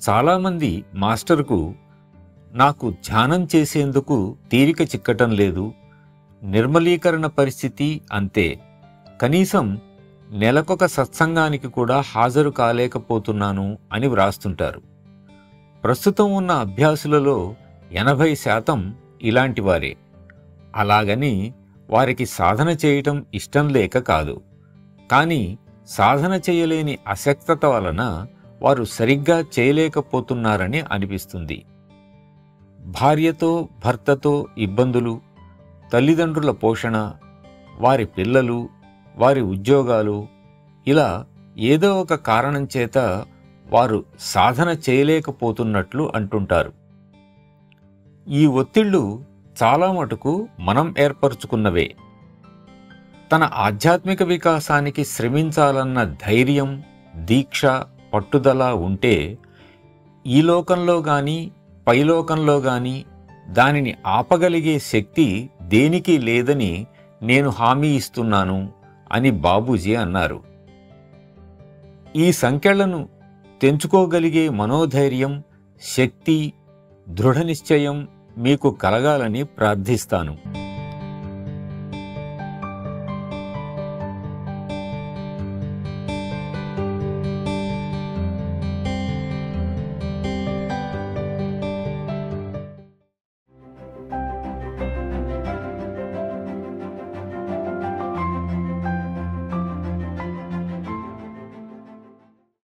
చాలామంది మాస్టర్కు నాకు ధ్యానం చేసేందుకు తీరిక చిక్కటం లేదు, నిర్మలీకరణ పరిస్థితి అంతే, కనీసం నెలకొక సత్సంగానికి కూడా హాజరు కాలేకపోతున్నాను అని వ్రాస్తుంటారు. ప్రస్తుతం ఉన్న అభ్యాసులలో 80% ఇలాంటివారే. అలాగని వారికి సాధన చేయటం ఇష్టం లేక కాదు, కానీ సాధన చేయలేని అశక్తత వలన వారు సరిగ్గా చేయలేకపోతున్నారని అనిపిస్తుంది. భార్యతో భర్తతో ఇబ్బందులు, తల్లిదండ్రుల పోషణ, వారి పిల్లలు, వారి ఉద్యోగాలు, ఇలా ఏదో ఒక కారణం చేత వారు సాధన చేయలేకపోతున్నట్లు అంటుంటారు. ఈ ఒత్తిళ్లు చాలా మటుకు మనం ఏర్పరచుకున్నవే. తన ఆధ్యాత్మిక వికాసానికి శ్రమించాలన్న ధైర్యం, దీక్ష, పట్టుదల ఉంటే ఈ లోకంలో గాని పైలోకంలో గాని దానిని ఆపగలిగే శక్తి దేనికి లేదని నేను హామీ ఇస్తున్నాను అని బాబూజీ అన్నారు. ఈ సంకెళ్లను తెంచుకోగలిగే మనోధైర్యం, శక్తి, దృఢనిశ్చయం మీకు కలగాలని ప్రార్థిస్తాను.